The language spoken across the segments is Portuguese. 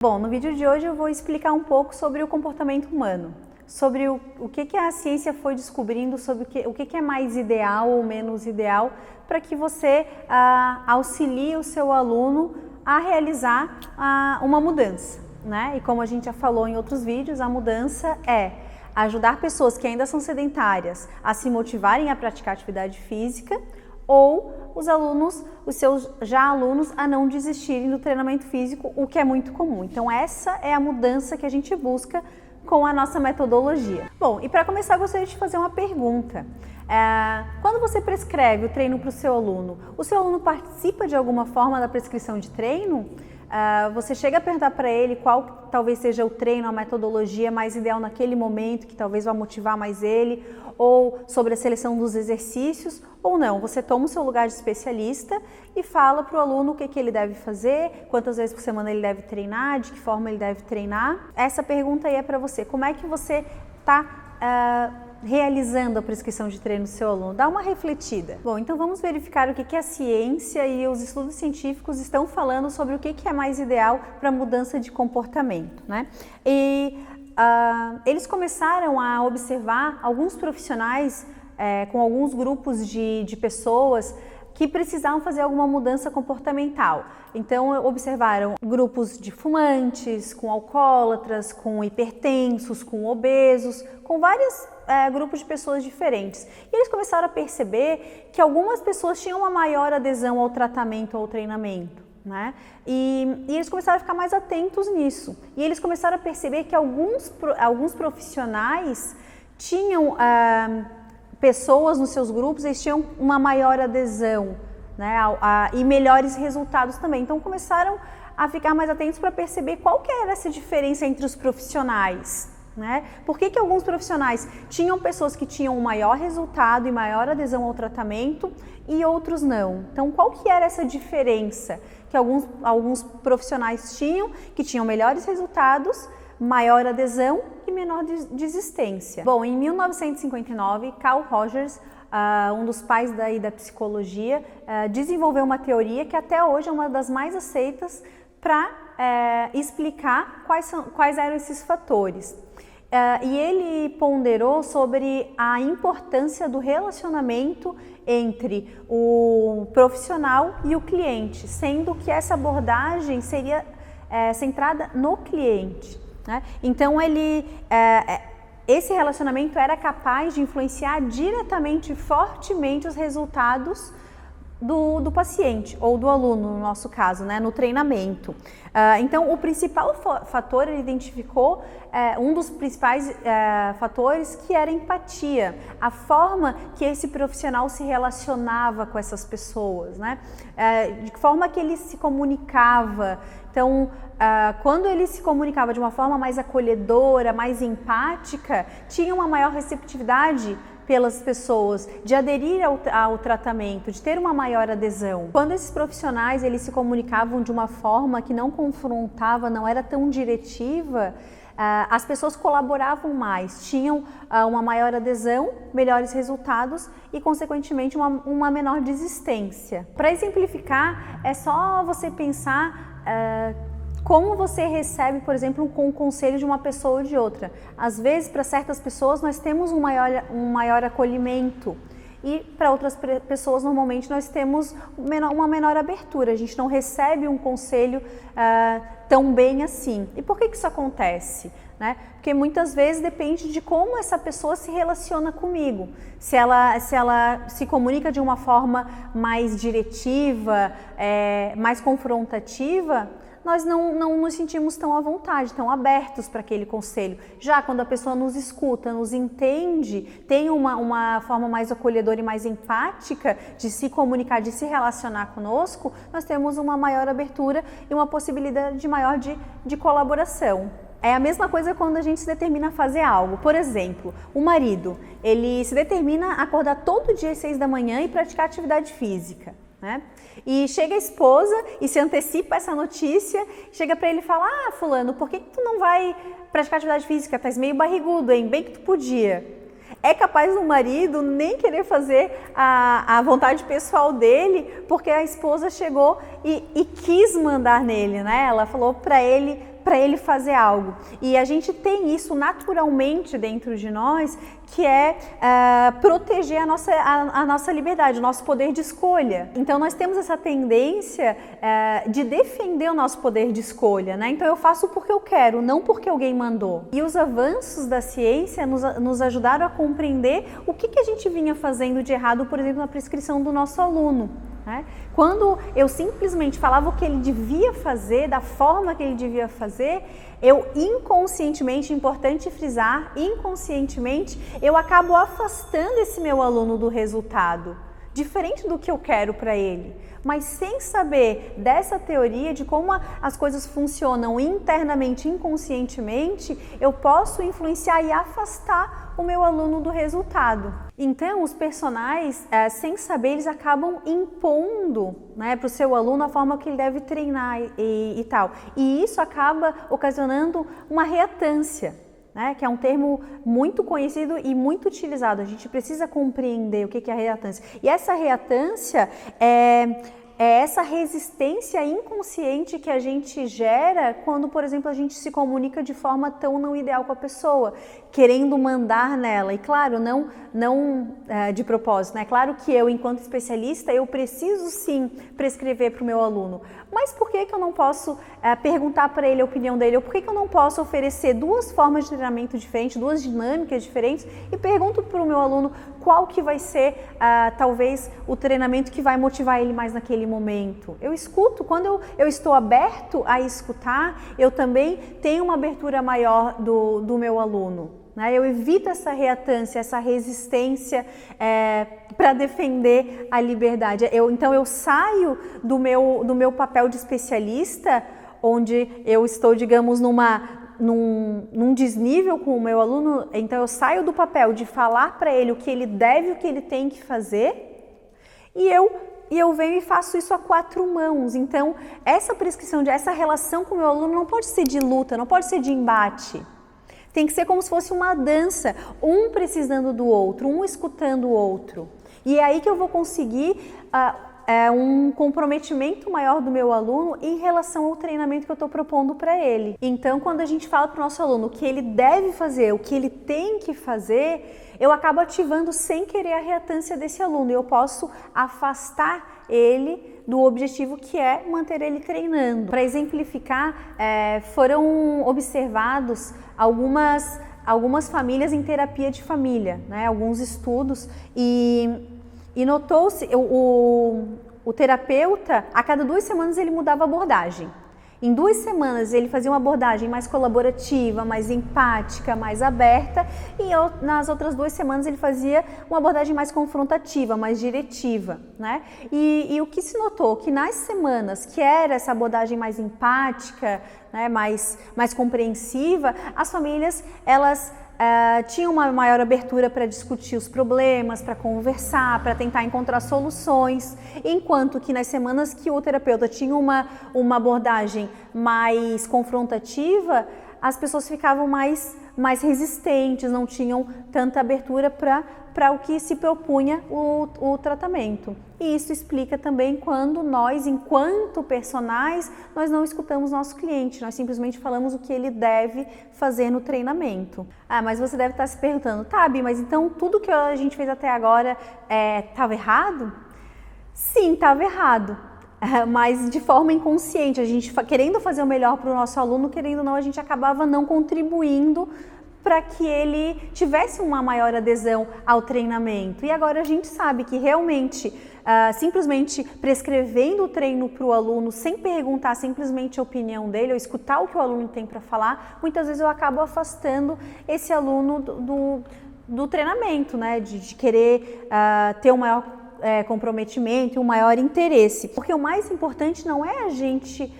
Bom, no vídeo de hoje eu vou explicar um pouco sobre o comportamento humano, sobre o que a ciência foi descobrindo, sobre o que é mais ideal ou menos ideal, para que você auxilie o seu aluno a realizar uma mudança, né? E como a gente já falou em outros vídeos, a mudança é ajudar pessoas que ainda são sedentárias a se motivarem a praticar atividade física, ou os seus alunos a não desistirem do treinamento físico, o que é muito comum. Então essa é a mudança que a gente busca com a nossa metodologia. Bom, e para começar eu gostaria de fazer uma pergunta. Quando você prescreve o treino para o seu aluno participa de alguma forma da prescrição de treino? Você chega a perguntar para ele qual talvez seja o treino, a metodologia mais ideal naquele momento, que talvez vá motivar mais ele, ou sobre a seleção dos exercícios, ou não. Você toma o seu lugar de especialista e fala para o aluno o que ele deve fazer, quantas vezes por semana ele deve treinar, de que forma ele deve treinar. Essa pergunta aí é para você. Como é que você está realizando a prescrição de treino do seu aluno? Dá uma refletida. Bom, então vamos verificar o que a ciência e os estudos científicos estão falando sobre o que é mais ideal para mudança de comportamento, né? Eles começaram a observar alguns profissionais com alguns grupos de pessoas que precisavam fazer alguma mudança comportamental. Então observaram grupos de fumantes, com alcoólatras, com hipertensos, com obesos, com vários grupos de pessoas diferentes. E eles começaram a perceber que algumas pessoas tinham uma maior adesão ao tratamento ou ao treinamento, né? E eles começaram a ficar mais atentos nisso. E eles começaram a perceber que alguns profissionais tinham pessoas nos seus grupos, eles tinham uma maior adesão, né, e melhores resultados também. Então começaram a ficar mais atentos para perceber qual que era essa diferença entre os profissionais, né? Por que alguns profissionais tinham pessoas que tinham um maior resultado e maior adesão ao tratamento e outros não? Então qual que era essa diferença que alguns profissionais tinham, que tinham melhores resultados, maior adesão e menor desistência? Bom, em 1959, Carl Rogers, um dos pais da psicologia, desenvolveu uma teoria que até hoje é uma das mais aceitas para explicar quais eram esses fatores. E ele ponderou sobre a importância do relacionamento entre o profissional e o cliente, sendo que essa abordagem seria centrada no cliente, né? Então esse relacionamento era capaz de influenciar diretamente, fortemente os resultados do paciente ou do aluno, no nosso caso, né, no treinamento. Então o principal fator, ele identificou um dos principais fatores, que era a empatia, a forma que esse profissional se relacionava com essas pessoas, né? De que forma que ele se comunicava. Então, quando ele se comunicava de uma forma mais acolhedora, mais empática, tinha uma maior receptividade pelas pessoas, de aderir ao tratamento, de ter uma maior adesão. Quando esses profissionais eles se comunicavam de uma forma que não confrontava, não era tão diretiva, as pessoas colaboravam mais, tinham uma maior adesão, melhores resultados e, consequentemente, uma menor desistência. Para exemplificar, é só você pensar como você recebe, por exemplo, um conselho de uma pessoa ou de outra. Às vezes, para certas pessoas, nós temos um maior acolhimento, e para outras pessoas, normalmente, nós temos uma menor abertura. A gente não recebe um conselho tão bem assim. E por que isso acontece, né? Porque muitas vezes depende de como essa pessoa se relaciona comigo. Se ela se comunica de uma forma mais diretiva, mais confrontativa, nós não nos sentimos tão à vontade, tão abertos para aquele conselho. Já quando a pessoa nos escuta, nos entende, tem uma forma mais acolhedora e mais empática de se comunicar, de se relacionar conosco, nós temos uma maior abertura e uma possibilidade maior de colaboração. É a mesma coisa quando a gente se determina a fazer algo. Por exemplo, o marido, ele se determina a acordar todo dia às 6 da manhã e praticar atividade física, né? E chega a esposa e se antecipa essa notícia, chega para ele e fala: fulano, por que tu não vai praticar atividade física? Tá meio barrigudo, hein? Bem que tu podia. É capaz do marido nem querer fazer a vontade pessoal dele, porque a esposa chegou e quis mandar nele, né? Ela falou para ele: para ele fazer algo. E a gente tem isso naturalmente dentro de nós, que é proteger a nossa liberdade, o nosso poder de escolha. Então nós temos essa tendência de defender o nosso poder de escolha, né? Então eu faço porque eu quero, não porque alguém mandou. E os avanços da ciência nos ajudaram a compreender o que a gente vinha fazendo de errado, por exemplo, na prescrição do nosso aluno. Quando eu simplesmente falava o que ele devia fazer, da forma que ele devia fazer, eu inconscientemente, importante frisar, inconscientemente, eu acabo afastando esse meu aluno do resultado, diferente do que eu quero para ele. Mas sem saber dessa teoria de como as coisas funcionam internamente, inconscientemente, eu posso influenciar e afastar o meu aluno do resultado. Então, os personagens, sem saber, eles acabam impondo, né, para o seu aluno a forma que ele deve treinar e tal. E isso acaba ocasionando uma reatância, né, que é um termo muito conhecido e muito utilizado. A gente precisa compreender o que é a reatância. E essa reatância é essa resistência inconsciente que a gente gera quando, por exemplo, a gente se comunica de forma tão não ideal com a pessoa, querendo mandar nela. E claro, não de propósito, né? Claro que eu, enquanto especialista, eu preciso sim prescrever para o meu aluno. Mas por que eu não posso perguntar para ele a opinião dele? Ou por que eu não posso oferecer duas formas de treinamento diferentes, duas dinâmicas diferentes e pergunto para o meu aluno qual que vai ser, talvez, o treinamento que vai motivar ele mais naquele momento? Eu escuto, quando eu estou aberto a escutar, eu também tenho uma abertura maior do meu aluno. Eu evito essa reatância, essa resistência para defender a liberdade. Então eu saio do meu papel de especialista, onde eu estou, digamos, num desnível com o meu aluno. Então eu saio do papel de falar para ele o que ele deve, o que ele tem que fazer, e eu venho e faço isso a quatro mãos. Então essa prescrição, essa relação com o meu aluno não pode ser de luta, não pode ser de embate. Tem que ser como se fosse uma dança, um precisando do outro, um escutando o outro. E é aí que eu vou conseguir um comprometimento maior do meu aluno em relação ao treinamento que eu estou propondo para ele. Então, quando a gente fala para o nosso aluno o que ele deve fazer, o que ele tem que fazer, eu acabo ativando sem querer a reatância desse aluno. Eu posso afastar ele do objetivo, que é manter ele treinando. Para exemplificar, foram observados algumas famílias em terapia de família, né? Alguns estudos, e notou-se o terapeuta, a cada 2 semanas ele mudava a abordagem. Em 2 semanas ele fazia uma abordagem mais colaborativa, mais empática, mais aberta, e nas outras 2 semanas ele fazia uma abordagem mais confrontativa, mais diretiva, né? E o que se notou? Que nas semanas que era essa abordagem mais empática, né, mais compreensiva, as famílias, elas tinham uma maior abertura para discutir os problemas, para conversar, para tentar encontrar soluções, enquanto que nas semanas que o terapeuta tinha uma abordagem mais confrontativa, as pessoas ficavam mais resistentes, não tinham tanta abertura para o que se propunha o tratamento. E isso explica também quando nós, enquanto personagens, nós não escutamos nosso cliente, nós simplesmente falamos o que ele deve fazer no treinamento. Mas você deve estar se perguntando, Tabi, mas então tudo que a gente fez até agora estava errado? Sim, estava errado. Mas de forma inconsciente, a gente querendo fazer o melhor para o nosso aluno, querendo ou não, a gente acabava não contribuindo para que ele tivesse uma maior adesão ao treinamento. E agora a gente sabe que realmente, simplesmente prescrevendo o treino para o aluno, sem perguntar simplesmente a opinião dele, ou escutar o que o aluno tem para falar, muitas vezes eu acabo afastando esse aluno do treinamento, né? De querer ter um maior comprometimento, um maior interesse. Porque o mais importante não é a gente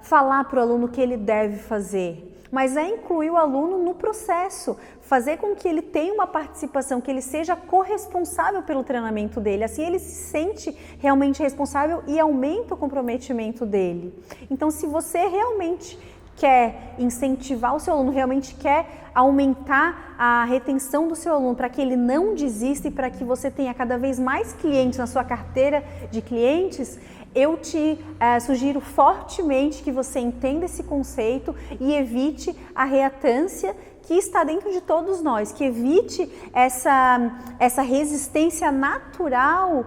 falar para o aluno o que ele deve fazer, mas é incluir o aluno no processo, fazer com que ele tenha uma participação, que ele seja corresponsável pelo treinamento dele, assim ele se sente realmente responsável e aumenta o comprometimento dele. Então, se você realmente quer incentivar o seu aluno, realmente quer aumentar a retenção do seu aluno para que ele não desista e para que você tenha cada vez mais clientes na sua carteira de clientes, Eu te sugiro fortemente que você entenda esse conceito e evite a reatância que está dentro de todos nós, que evite essa resistência natural,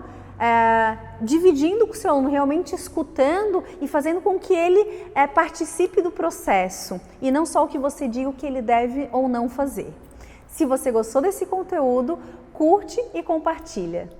dividindo com o seu aluno, realmente escutando e fazendo com que ele participe do processo e não só o que você diga o que ele deve ou não fazer. Se você gostou desse conteúdo, curte e compartilha.